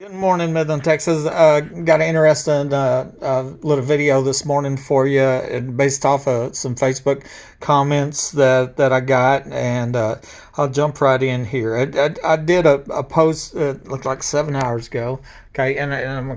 Good morning, Midland, Texas. Got an interesting little video this morning for you, based off of some Facebook comments that I got, and I'll jump right in here. I did a post looked like 7 hours ago. Okay, and I'm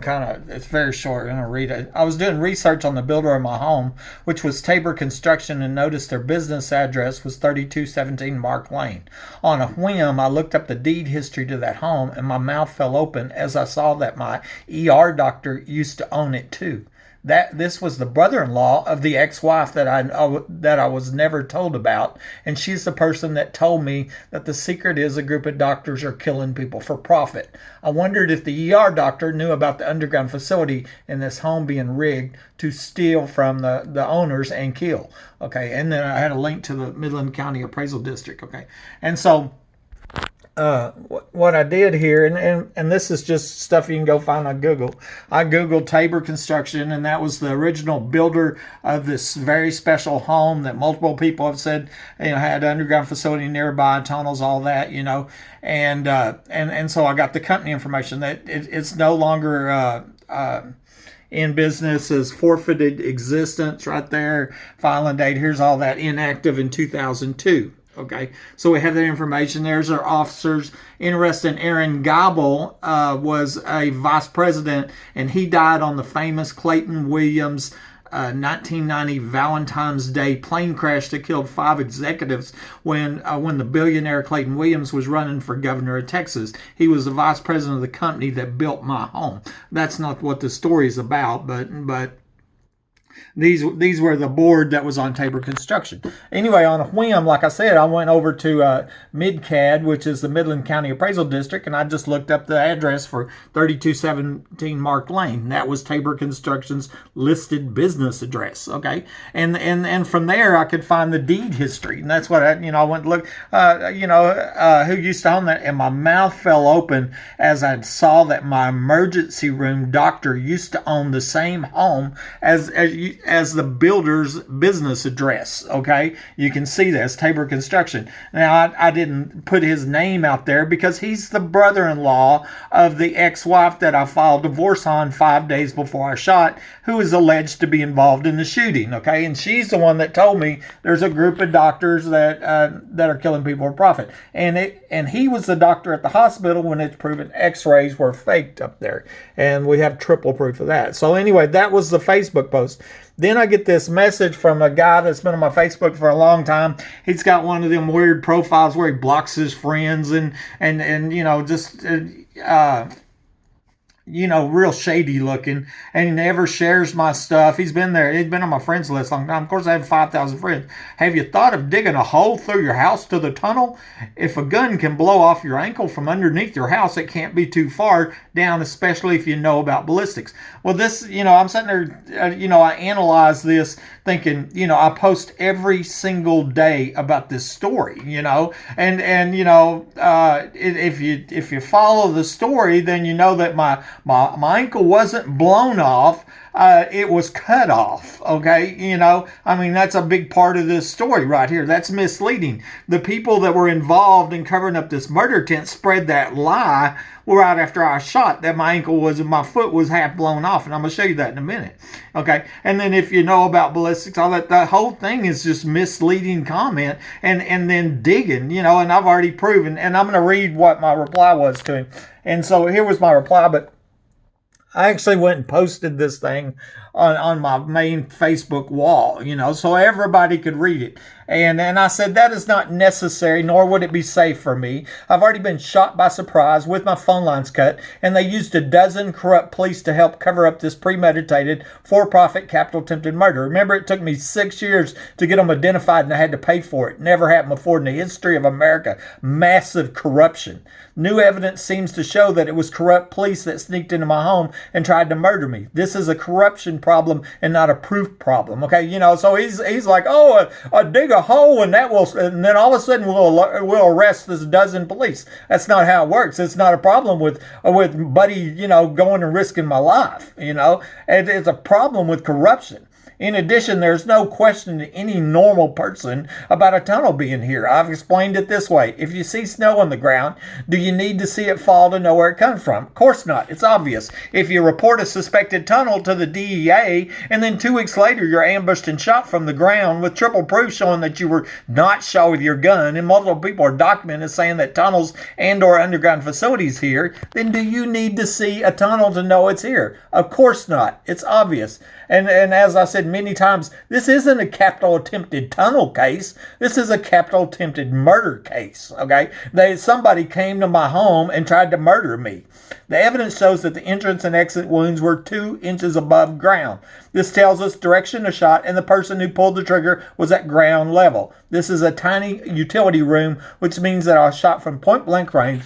it's very short. I'm gonna read it. I was doing research on the builder of my home, which was Tabor Construction, and noticed their business address was 3217 Mark Lane. On a whim, I looked up the deed history to that home, and my mouth fell open as I saw that my ER doctor used to own it too. That this was the brother-in-law of the ex-wife that I was never told about, and she's the person that told me that the secret is a group of doctors are killing people for profit. I wondered if the doctor knew about the underground facility in this home being rigged to steal from the owners and kill. Okay, and then I had a link to the Midland County Appraisal District. Okay, and so what I did here, and this is just stuff you can go find on Google. I Googled Tabor Construction, and that was the original builder of this very special home that multiple people have said, had an underground facility nearby, tunnels, all that, and so I got the company information that it's no longer in business, as forfeited existence right there, filing date. Here's all that, inactive in 2002. Okay, so we have that information. There's our officers. Interesting, Aaron Gobble was a vice president, and he died on the famous Clayton Williams 1990 Valentine's Day plane crash that killed 5 executives when the billionaire Clayton Williams was running for governor of Texas. He was the vice president of the company that built my home. That's not what the story is about, but these were the board that was on Tabor Construction. Anyway, on a whim, like I said, I went over to MidCAD, which is the Midland County Appraisal District, and I just looked up the address for 3217 Mark Lane. That was Tabor Construction's listed business address. Okay, and from there I could find the deed history, and that's what I went to look. Who used to own that, and my mouth fell open as I saw that my emergency room doctor used to own the same home as the builder's business address. Okay, you can see this, Tabor Construction. Now, I didn't put his name out there because he's the brother-in-law of the ex-wife that I filed divorce on 5 days before I shot, who is alleged to be involved in the shooting. Okay, and she's the one that told me there's a group of doctors that are killing people for profit, and he was the doctor at the hospital when it's proven X-rays were faked up there, and we have triple proof of that. So anyway, that was the Facebook post. Then I get this message from a guy that's been on my Facebook for a long time. He's got one of them weird profiles where he blocks his friends and real shady looking, and he never shares my stuff. He's been there. He's been on my friends list a long time. Of course, I have 5,000 friends. Have you thought of digging a hole through your house to the tunnel? If a gun can blow off your ankle from underneath your house, it can't be too far down, especially if you know about ballistics. Well, this, I'm sitting there, I analyze this thinking, I post every single day about this story, if you follow the story, then you know that my ankle wasn't blown off. It was cut off. Okay. That's a big part of this story right here. That's misleading. The people that were involved in covering up this murder tent spread that lie right after I shot, that my foot was half blown off. And I'm going to show you that in a minute. Okay. And then if you know about ballistics, all that, the whole thing is just misleading comment and then digging, and I've already proven, and I'm going to read what my reply was to him. And so here was my reply, but I actually went and posted this thing on my main Facebook wall, so everybody could read it. And I said, that is not necessary, nor would it be safe for me. I've already been shot by surprise with my phone lines cut, and they used a dozen corrupt police to help cover up this premeditated, for-profit, capital-attempted murder. Remember, it took me 6 years to get them identified, and I had to pay for it. Never happened before in the history of America. Massive corruption. New evidence seems to show that it was corrupt police that sneaked into my home and tried to murder me. This is a corruption problem and not a proof problem. Okay, so he's like, dig a hole and then all of a sudden we'll arrest this dozen police. That's not how it works. It's not a problem with Buddy, going and risking my life. It's a problem with corruption. In addition, there's no question to any normal person about a tunnel being here. I've explained it this way. If you see snow on the ground, do you need to see it fall to know where it comes from? Of course not. It's obvious. If you report a suspected tunnel to the DEA and then 2 weeks later you're ambushed and shot from the ground with triple proof showing that you were not shot with your gun and multiple people are documented saying that tunnels and or underground facilities here, then do you need to see a tunnel to know it's here? Of course not. It's obvious. And as I said many times, this isn't a capital attempted tunnel case. This is a capital attempted murder case. Okay, somebody came to my home and tried to murder me. The evidence shows that the entrance and exit wounds were 2 inches above ground. This tells us direction of shot, and the person who pulled the trigger was at ground level. This is a tiny utility room, which means that I was shot from point blank range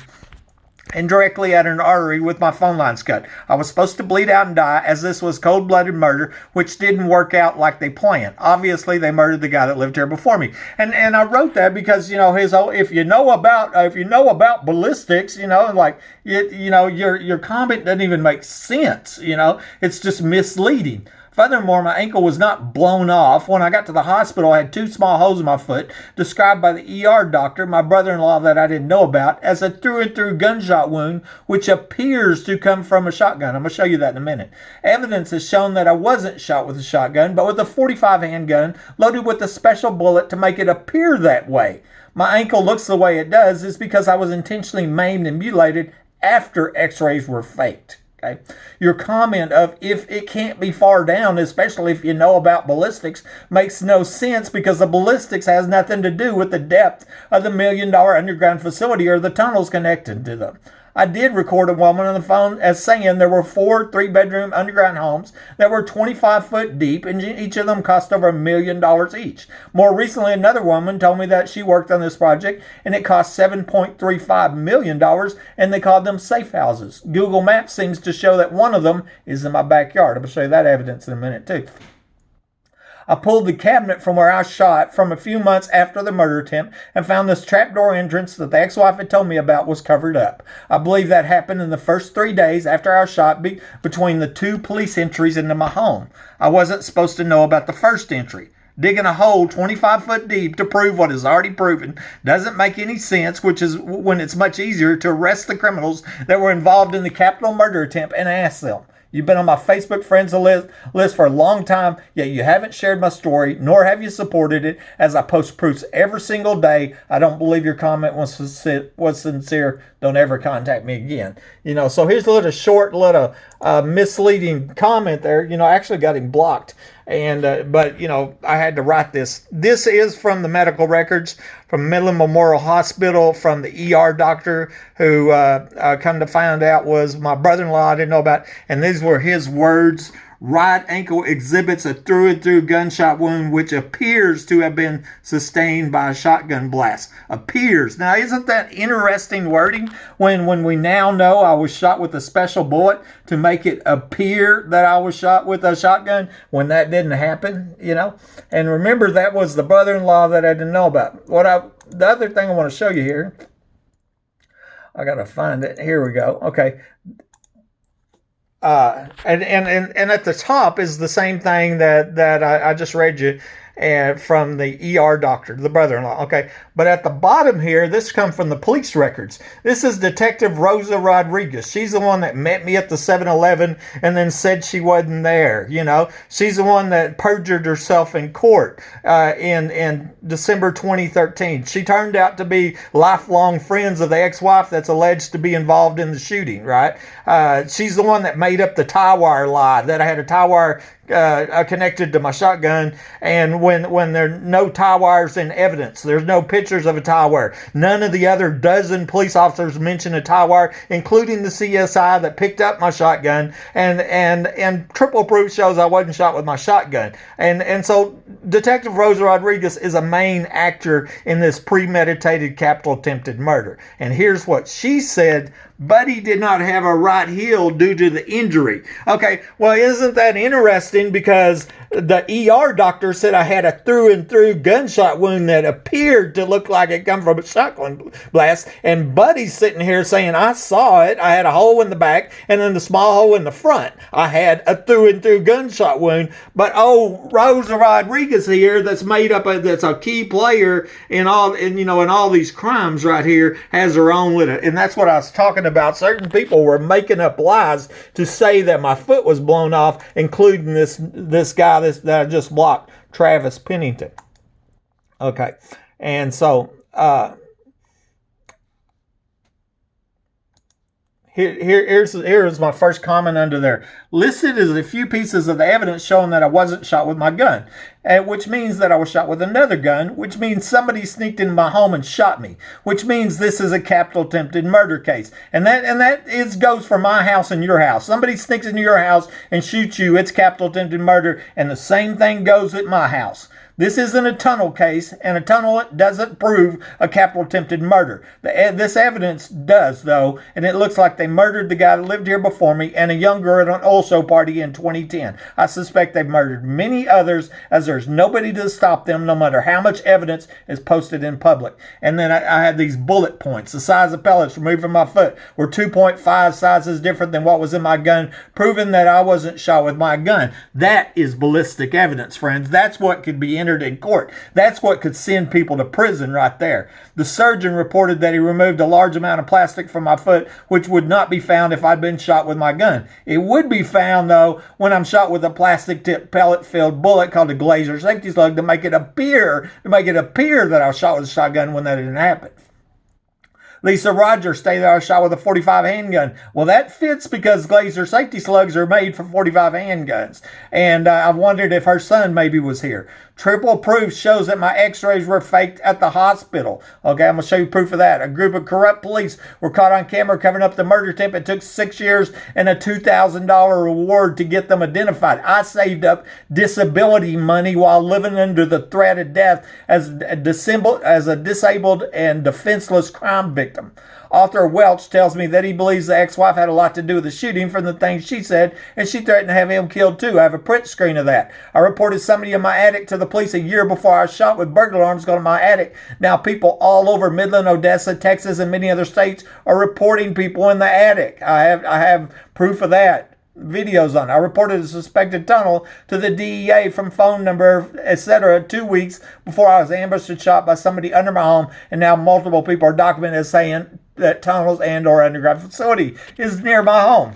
and directly at an artery with my phone lines cut. I was supposed to bleed out and die, as this was cold-blooded murder, which didn't work out like they planned. Obviously, they murdered the guy that lived here before me, and I wrote that because if you know about ballistics, your comment doesn't even make sense. It's just misleading. Furthermore, my ankle was not blown off. When I got to the hospital, I had 2 small holes in my foot, described by the ER doctor, my brother-in-law that I didn't know about, as a through-and-through gunshot wound, which appears to come from a shotgun. I'm going to show you that in a minute. Evidence has shown that I wasn't shot with a shotgun, but with a .45 handgun loaded with a special bullet to make it appear that way. My ankle looks the way it does is because I was intentionally maimed and mutilated after x-rays were faked. Okay. Your comment of if it can't be far down, especially if you know about ballistics, makes no sense because the ballistics has nothing to do with the depth of the $1 million underground facility or the tunnels connected to them. I did record a woman on the phone as saying there were 4 3-bedroom underground homes that were 25 foot deep, and each of them cost over $1 million each. More recently, another woman told me that she worked on this project and it cost $7.35 million, and they called them safe houses. Google Maps seems to show that one of them is in my backyard. I'm going to show you that evidence in a minute too. I pulled the cabinet from where I shot from a few months after the murder attempt and found this trapdoor entrance that the ex-wife had told me about was covered up. I believe that happened in the first 3 days after I was shot between the 2 police entries into my home. I wasn't supposed to know about the first entry. Digging a hole 25 foot deep to prove what is already proven doesn't make any sense, which is when it's much easier to arrest the criminals that were involved in the capital murder attempt and ask them. You've been on my Facebook friends list for a long time, yet you haven't shared my story, nor have you supported it, as I post proofs every single day. I don't believe your comment was sincere. Don't ever contact me again. So here's a little short, misleading comment there. I actually got him blocked. But I had to write this. This is from the medical records from Midland Memorial Hospital, from the ER doctor who come to find out was my brother-in-law I didn't know about. And these were his words. Right ankle exhibits a through-and-through gunshot wound which appears to have been sustained by a shotgun blast. Appears. Now, isn't that interesting wording when we now know I was shot with a special bullet to make it appear that I was shot with a shotgun when that didn't happen, And remember, that was the brother-in-law that I didn't know about. The other thing I want to show you here, I got to find it. Here we go. Okay. And at the top is the same thing that I just read you from the ER doctor, the brother-in-law. Okay, but at the bottom here, this comes from the police records. This is Detective Rosie Rodriguez. She's the one that met me at the 7-Eleven and then said she wasn't there. She's the one that perjured herself in court in December 2013. She turned out to be lifelong friends of the ex-wife that's alleged to be involved in the shooting. Right? She's the one that made up the tie wire lie that I had a tie wire connected to my shotgun, and when there are no tie wires in evidence, there's no pictures of a tie wire. None of the other dozen police officers mention a tie wire, including the CSI that picked up my shotgun, and triple proof shows I wasn't shot with my shotgun. And so Detective Rosie Rodriguez is a main actor in this premeditated capital attempted murder. And here's what she said Buddy did not have a right heel due to the injury. Okay, well, isn't that interesting? Because the ER doctor said I had a through and through gunshot wound that appeared to look like it come from a shotgun blast. And Buddy's sitting here saying, I saw it. I had a hole in the back and then the small hole in the front. I had a through and through gunshot wound. But Rosie Rodriguez here, that's made up of, that's a key player in all these crimes right here, has her own with it. And that's what I was talking about. Certain people were making up lies to say that my foot was blown off, including this guy that I just blocked, Travis Pennington. Okay, and so here's my first comment under there. Listed as a few pieces of evidence showing that I wasn't shot with my gun, which means that I was shot with another gun, which means somebody sneaked into my home and shot me, which means this is a capital attempted murder case. And that goes for my house and your house. Somebody sneaks into your house and shoots you, it's capital attempted murder, and the same thing goes at my house. This isn't a tunnel case, and a tunnel doesn't prove a capital attempted murder. This evidence does, though, and it looks like they murdered the guy that lived here before me and a young girl at an oil show party in 2010. I suspect they've murdered many others, as there's nobody to stop them, no matter how much evidence is posted in public. And then I had these bullet points. The size of pellets removed from my foot were 2.5 sizes different than what was in my gun, proving that I wasn't shot with my gun. That is ballistic evidence, friends. That's what could be entered in court. That's what could send people to prison right there. The surgeon reported that he removed a large amount of plastic from my foot, which would not be found if I'd been shot with my gun. It would be found, though, when I'm shot with a plastic tip pellet-filled bullet called a Glaser Safety Slug to make it appear that I was shot with a shotgun when that didn't happen. Lisa Rogers stated that I was shot with a .45 handgun. Well, that fits because Glaser Safety Slugs are made for .45 handguns. And I've wondered if her son maybe was here. Triple proof shows that my x-rays were faked at the hospital. Okay, I'm going to show you proof of that. A group of corrupt police were caught on camera covering up the murder attempt. It took 6 years and a $2,000 reward to get them identified. I saved up disability money while living under the threat of death as a disabled and defenseless crime victim. Author Welch tells me that he believes the ex-wife had a lot to do with the shooting from the things she said, and she threatened to have him killed too. I have a print screen of that. I reported somebody in my attic to the police a year before I was shot with burglar alarms going to my attic. Now people all over Midland, Odessa, Texas, and many other states are reporting people in the attic. I have proof of that. Videos on it. I reported a suspected tunnel to the DEA from phone number, etc. 2 weeks before I was ambushed and shot by somebody under my home, and now multiple people are documented as saying that tunnels and or underground facility is near my home.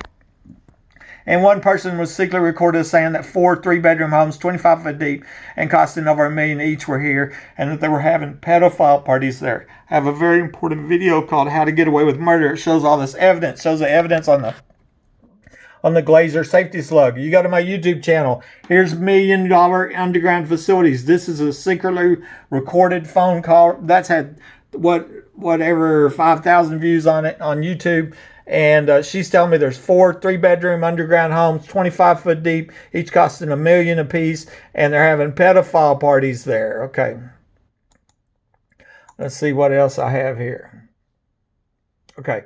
And one person was secretly recorded as saying that 4 3-bedroom homes, 25 foot deep, and costing over $1 million each were here, and that they were having pedophile parties there. I have a very important video called How to Get Away with Murder. It shows all this evidence. It shows the evidence on the Glaser Safety Slug. You go to my YouTube channel. Here's $1 million underground facilities. This is a secretly recorded phone call. That's had whatever 5,000 views on it on YouTube. And she's telling me there's 4 3-bedroom underground homes, 25 foot deep, each costing $1 million apiece, and they're having pedophile parties there. Okay. Let's see what else I have here. Okay.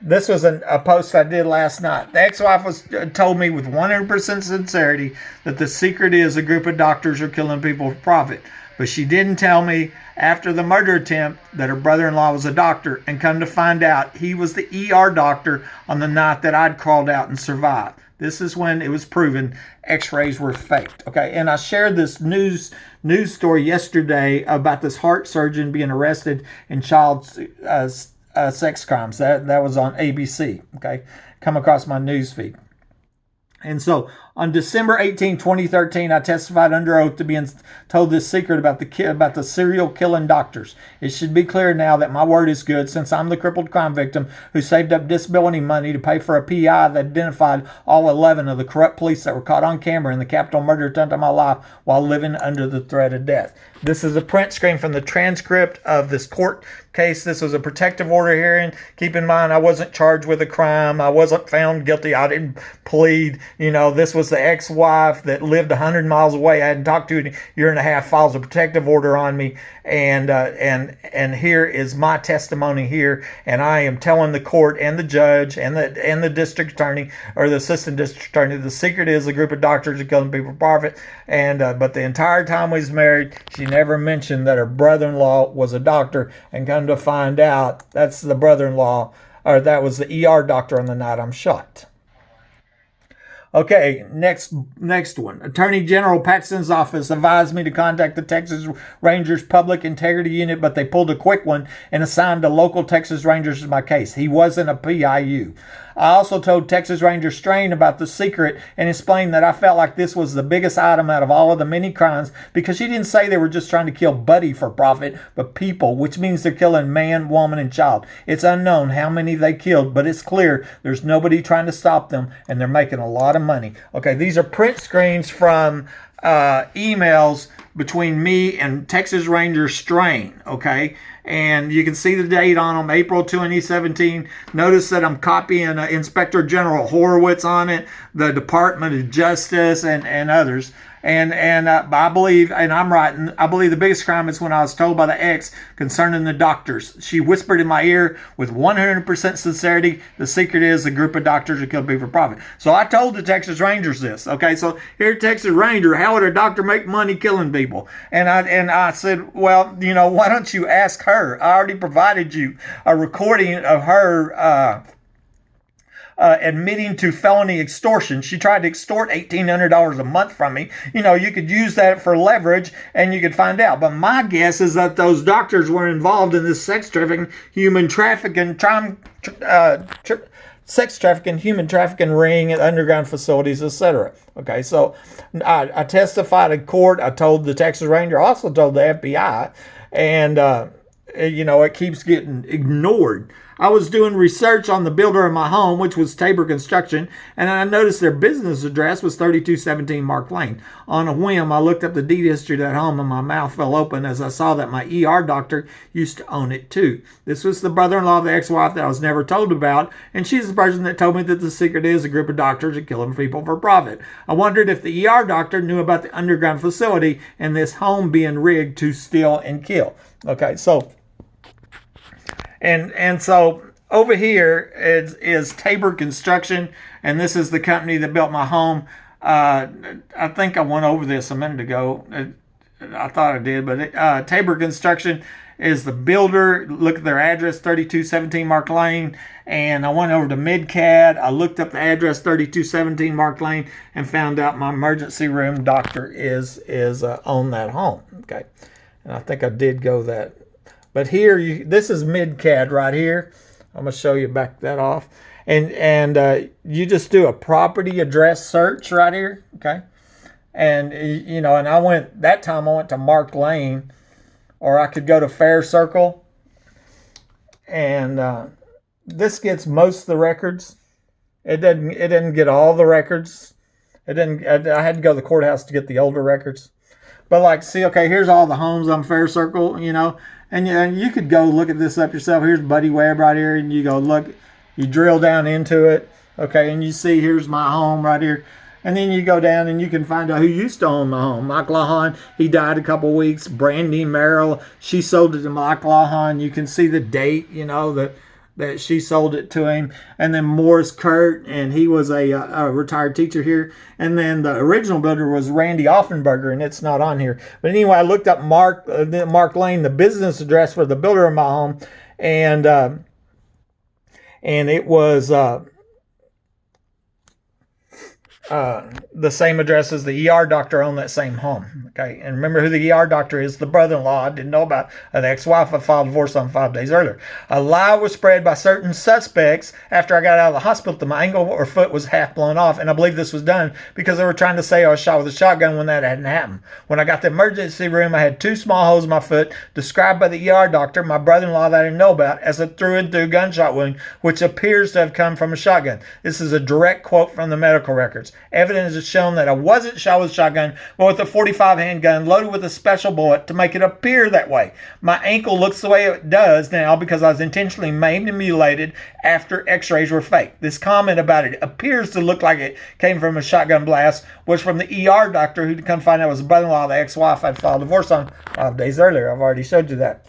This was a post I did last night. The ex-wife told me with 100% sincerity that the secret is a group of doctors are killing people for profit. But she didn't tell me after the murder attempt that her brother-in-law was a doctor, and come to find out he was the ER doctor on the night that I'd crawled out and survived. This is when it was proven x-rays were faked. Okay, and I shared this news story yesterday about this heart surgeon being arrested in child sex crimes. That was on ABC. Okay, come across my news feed. And so on December 18, 2013, I testified under oath to being told this secret about the serial killing doctors. It should be clear now that my word is good, since I'm the crippled crime victim who saved up disability money to pay for a PI that identified all 11 of the corrupt police that were caught on camera in the capital murder attempt of my life while living under the threat of death. This is a print screen from the transcript of this court case, this was a protective order hearing. Keep in mind, I wasn't charged with a crime. I wasn't found guilty. I didn't plead. This was the ex-wife that lived 100 miles away. I hadn't talked to in a year and a half, files a protective order on me. And here is my testimony here. And I am telling the court and the judge and the district attorney, or the assistant district attorney, the secret is a group of doctors are killing people for profit. But the entire time we was married, she never mentioned that her brother-in-law was a doctor. And come to find out, that's the brother-in-law, or that was the ER doctor on the night I'm shot. Okay, next one. Attorney General Paxton's office advised me to contact the Texas Rangers Public Integrity Unit, but they pulled a quick one and assigned the local Texas Rangers to my case. He wasn't a PIU. I also told Texas Ranger Strain about the secret and explained that I felt like this was the biggest item out of all of the many crimes, because she didn't say they were just trying to kill Buddy for profit, but people, which means they're killing man, woman, and child. It's unknown how many they killed, but it's clear there's nobody trying to stop them, and they're making a lot of money. Okay, these are print screens from emails between me and Texas Ranger Strain, okay? And you can see the date on them, April 2017. Notice that I'm copying Inspector General Horowitz on it, the Department of Justice, and others. And I believe, and I'm writing, I believe the biggest crime is when I was told by the ex concerning the doctors. She whispered in my ear with 100% sincerity, the secret is a group of doctors who kill people for profit. So I told the Texas Rangers this. Okay, so here, Texas Ranger, how would a doctor make money killing people? And I said, well, why don't you ask her? I already provided you a recording of her admitting to felony extortion. She tried to extort $1,800 a month from me. You could use that for leverage and you could find out. But my guess is that those doctors were involved in this sex trafficking, human trafficking ring at underground facilities, etc. Okay, so I testified in court. I told the Texas Ranger, I also told the FBI, and it keeps getting ignored. I was doing research on the builder of my home, which was Tabor Construction, and I noticed their business address was 3217 Mark Lane. On a whim, I looked up the deed history of that home, and my mouth fell open as I saw that my ER doctor used to own it too. This was the brother-in-law of the ex-wife that I was never told about, and she's the person that told me that the secret is a group of doctors that killing people for profit. I wondered if the ER doctor knew about the underground facility and this home being rigged to steal and kill. Okay, so And so over here is Tabor Construction, and this is the company that built my home. I think I went over this a minute ago. I thought I did, but Tabor Construction is the builder. Look at their address, 3217 Mark Lane. And I went over to MidCAD. I looked up the address, 3217 Mark Lane, and found out my emergency room doctor is on that home. Okay, and I think I did go that. But here, this is MidCAD right here. I'm going to show you, back that off. And you just do a property address search right here, okay? And, and I went to Mark Lane, or I could go to Fair Circle. And this gets most of the records. It didn't get all the records. I had to go to the courthouse to get the older records. But see, okay, here's all the homes on Fair Circle, And you could go look at this up yourself. Here's Buddy Webb right here, and you go look, you drill down into it, okay, and you see here's my home right here. And then you go down and you can find out who used to own my home. Mike Lahan, he died a couple weeks. Brandy Merrill, she sold it to Mike Lahan. You can see the date, that she sold it to him. And then Morris Kurt, and he was a retired teacher here. And then the original builder was Randy Offenberger, and it's not on here. But anyway, I looked up Mark Lane, the business address for the builder of my home, and it was the same address as the ER doctor on that same home. Okay, and remember who the ER doctor is, the brother-in-law. I didn't know about an ex-wife. I filed divorce on 5 days earlier. A lie was spread by certain suspects after I got out of the hospital that my ankle or foot was half blown off, and I believe this was done because they were trying to say I was shot with a shotgun when that hadn't happened. When I got to the emergency room, I had 2 small holes in my foot, described by the ER doctor, my brother-in-law, that I didn't know about, as a through-and-through gunshot wound, which appears to have come from a shotgun. This is a direct quote from the medical records. Evidence has shown that I wasn't shot with a shotgun, but with a .45 handgun loaded with a special bullet to make it appear that way. My ankle looks the way it does now because I was intentionally maimed and mutilated after x-rays were fake. This comment about it appears to look like it came from a shotgun blast was from the ER doctor who come find out was the brother-in-law of the ex-wife I'd filed divorce on 5 days earlier. I've already showed you that.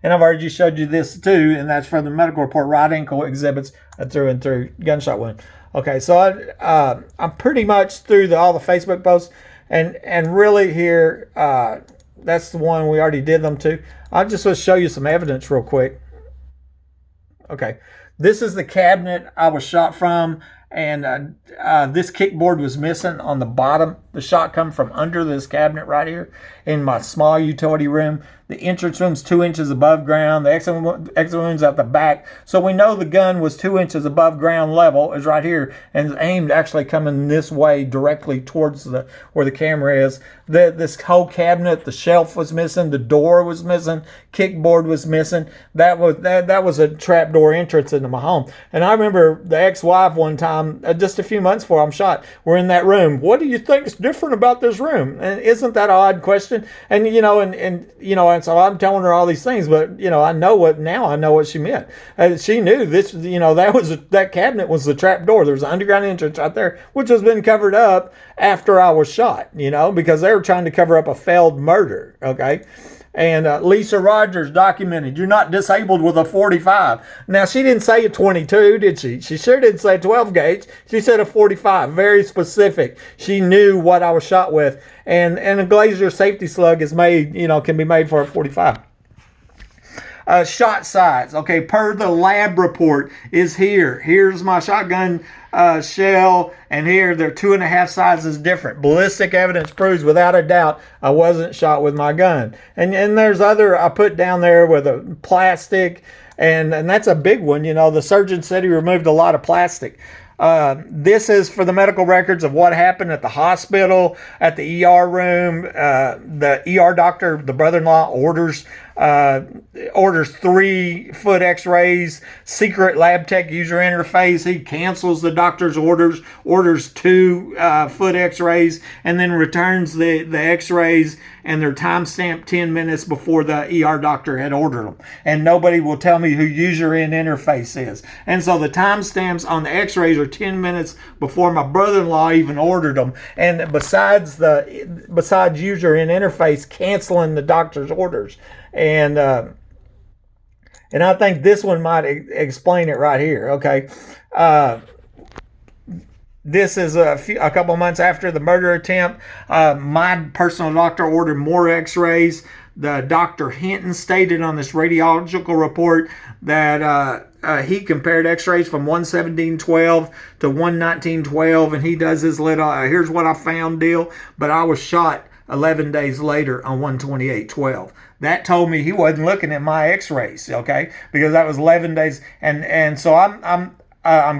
And I've already showed you this too, and that's from the medical report. Right ankle exhibits a through and through gunshot wound. Okay, so I'm pretty much through all the Facebook posts, and really here, that's the one we already did them to. I just want to show you some evidence real quick. Okay, this is the cabinet I was shot from, and this kickboard was missing on the bottom. The shot come from under this cabinet right here in my small utility room. The entrance room's 2 inches above ground. The exit wound's at the back. So we know the gun was 2 inches above ground level, is right here, and is aimed actually coming this way directly towards where the camera is. This whole cabinet, the shelf was missing, the door was missing, kickboard was missing. That was a trapdoor entrance into my home. And I remember the ex-wife one time, just a few months before I'm shot, we're in that room. What do you think is different about this room? And isn't that an odd question? And and so I'm telling her all these things, but I know what she meant. She knew this. That cabinet was the trap door. There was an underground entrance right there, which has been covered up after I was shot. Because they were trying to cover up a failed murder. Okay. And Lisa Rogers documented, you're not disabled with a .45. Now, she didn't say a .22, did she? She sure didn't say 12 gauge. She said a .45, very specific. She knew what I was shot with. And a Glaser Safety Slug is made, can be made for a .45. Shot size, okay, per the lab report is here. Here's my shotgun shell, and here they're 2.5 sizes different. Ballistic evidence proves without a doubt I wasn't shot with my gun. And there's other I put down there with a plastic, and that's a big one. The surgeon said he removed a lot of plastic. This is for the medical records of what happened at the hospital, at the ER room. The ER doctor, the brother-in-law, orders 3-foot x-rays, secret lab tech user interface. He cancels the doctor's orders 2-foot x-rays, and then returns the x-rays, and they're time-stamped 10 minutes before the ER doctor had ordered them. And nobody will tell me who user in interface is. And so the timestamps on the x-rays are 10 minutes before my brother-in-law even ordered them. And besides user in interface canceling the doctor's orders. And I think this one might explain it right here. Okay. This is a couple months after the murder attempt. My personal doctor ordered more x-rays. The Dr. Hinton stated on this radiological report that he compared x-rays from 11712 to 11912, and he does his little, here's what I found deal, but I was shot 11 days later on 12812. That told me he wasn't looking at my x-rays, okay, because that was 11 days, and so I'm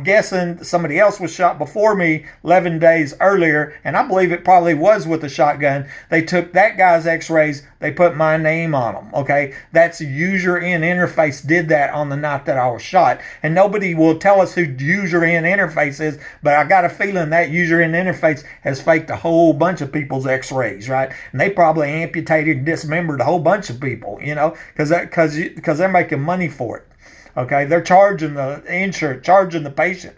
guessing somebody else was shot before me 11 days earlier, and I believe it probably was with a shotgun. They took that guy's x-rays, they put my name on them, okay? That's user in interface did that on the night that I was shot, and nobody will tell us who user in interface is, but I got a feeling that user in interface has faked a whole bunch of people's x-rays, right? And they probably amputated and dismembered a whole bunch of people, because they're making money for it. Okay, they're charging the insurance, charging the patient.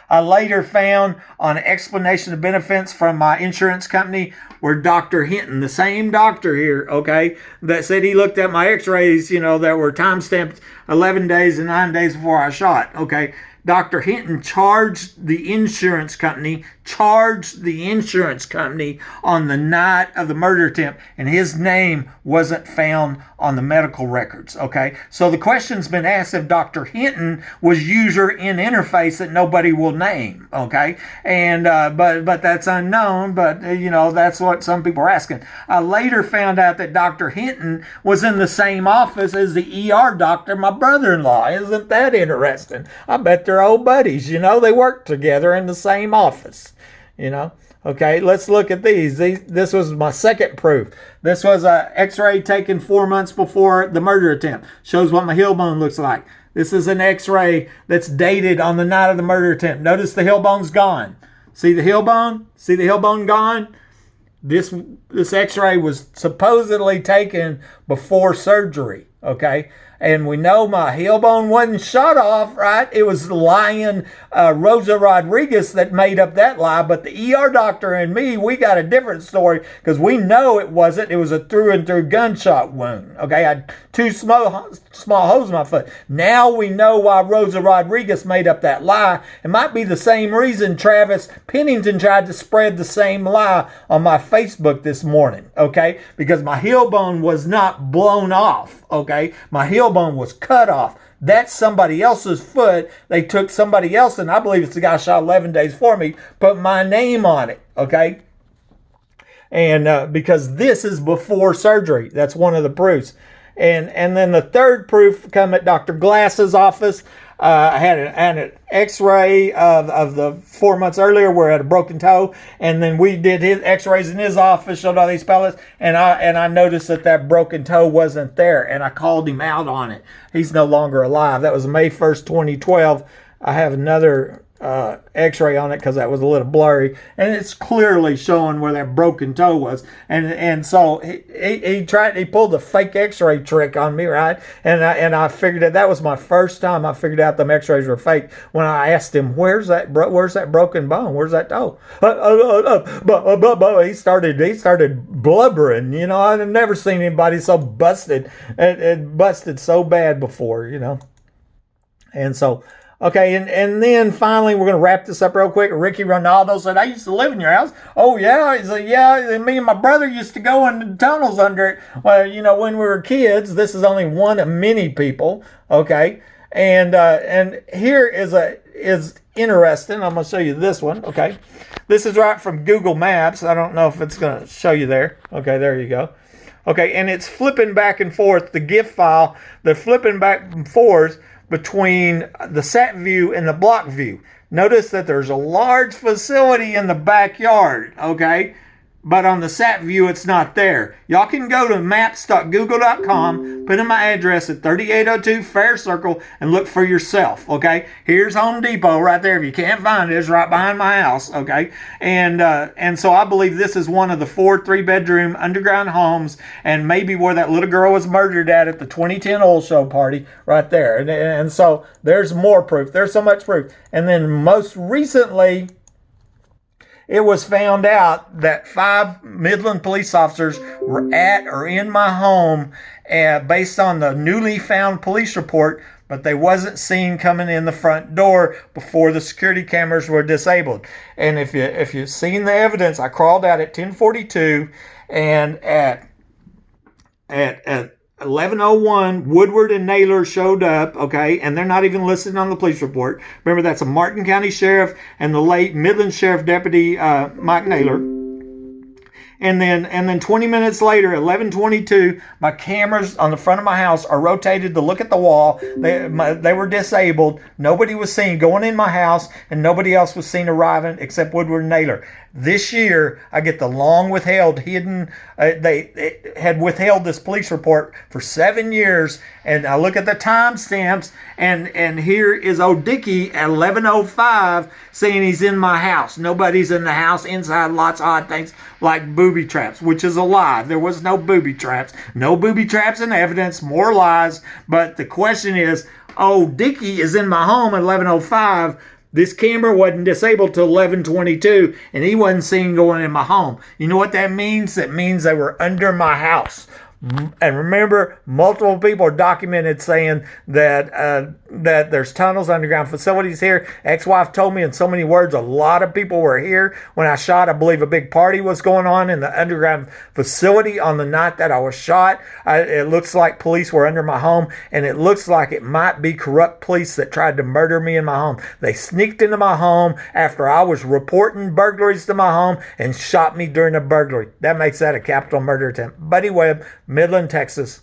I later found on explanation of benefits from my insurance company where Dr. Hinton, the same doctor here, okay, that said he looked at my x-rays, that were time-stamped 11 days and 9 days before I shot, okay. Dr. Hinton charged the insurance company on the night of the murder attempt, and his name wasn't found on the medical records, okay? So the question's been asked if Dr. Hinton was user in interface that nobody will name, okay? And but that's unknown, but that's what some people are asking. I later found out that Dr. Hinton was in the same office as the ER doctor, my brother-in-law. Isn't that interesting? I bet they're old buddies, they work together in the same office, Okay, let's look at these. This was my second proof. This was a x-ray taken 4 months before the murder attempt. Shows what my heel bone looks like. This is an x-ray that's dated on the night of the murder attempt. Notice the heel bone's gone. See the heel bone? See the heel bone gone? This x-ray was supposedly taken before surgery, okay? And we know my heel bone wasn't shot off, right? It was lying Rosie Rodriguez that made up that lie. But the ER doctor and me, we got a different story because we know it wasn't. It was a through and through gunshot wound. Okay, I had two small holes in my foot. Now we know why Rosie Rodriguez made up that lie. It might be the same reason Travis Pennington tried to spread the same lie on my Facebook this morning. Okay, because my heel bone was not blown off. Okay, my heel bone was cut off. That's somebody else's foot. They took somebody else, and I believe it's the guy shot 11 days for me, put my name on it, okay? And because this is before surgery. That's one of the proofs. And then the third proof come at Dr. Glass's office. I had an x-ray of the 4 months earlier where I had a broken toe, and then we did his x-rays in his office, showed all these pellets, and I noticed that broken toe wasn't there, and I called him out on it. He's no longer alive. That was May 1st, 2012. I have another x-ray on it because that was a little blurry, and it's clearly showing where that broken toe was. And so he pulled the fake x-ray trick on me, right? And I figured that was my first time I figured out them x-rays were fake when I asked him, where's that broken bone, where's that toe? He started blubbering. You know, I've never seen anybody so busted and busted so bad before, you know. And so okay, and then finally, we're going to wrap this up real quick. Ricky Ronaldo said, I used to live in your house. Oh, yeah? He said, yeah, and me and my brother used to go in the tunnels under it. Well, you know, when we were kids, this is only one of many people, okay? And here is interesting. I'm going to show you this one, okay? This is right from Google Maps. I don't know if it's going to show you there. Okay, there you go. Okay, and it's flipping back and forth, the GIF file. They're flipping back and forth between the sat view and the block view. Notice that there's a large facility in the backyard, okay? But on the sat view, it's not there. Y'all can go to maps.google.com, put in my address at 3802 Fair Circle, and look for yourself, okay? Here's Home Depot right there. If you can't find it, it's right behind my house, okay? And so I believe this is one of the 4 3-bedroom underground homes, and maybe where that little girl was murdered at the 2010 oil show party right there. And so there's more proof. There's so much proof. And then most recently, it was found out that 5 Midland police officers were at or in my home based on the newly found police report, but they wasn't seen coming in the front door before the security cameras were disabled. And if you've seen the evidence, I crawled out at 10:42, and at 11:01, Woodward and Naylor showed up, okay, and they're not even listed on the police report. Remember, that's a Martin County Sheriff and the late Midland Sheriff Deputy Mike Naylor. And then 20 minutes later, 11:22, my cameras on the front of my house are rotated to look at the wall. They were disabled. Nobody was seen going in my house, and nobody else was seen arriving except Woodward and Naylor. This year, I get the long withheld hidden. They had withheld this police report for 7 years, and I look at the timestamps, and here is old Dickie at 11:05 saying he's in my house. Nobody's in the house. Inside, lots of odd things like booby traps, which is a lie. There was no booby traps. No booby traps in evidence. More lies. But the question is, old Dickie is in my home at 11:05. This camera wasn't disabled till 11:22, and he wasn't seen going in my home. You know what that means? That means they were under my house. And remember, multiple people are documented saying that that there's tunnels, underground facilities here. Ex-wife told me in so many words, a lot of people were here when I shot. I believe a big party was going on in the underground facility on the night that I was shot. It looks like police were under my home, and it looks like it might be corrupt police that tried to murder me in my home. They sneaked into my home after I was reporting burglaries to my home and shot me during the burglary. That makes that a capital murder attempt. Buddy Webb, Midland, Texas.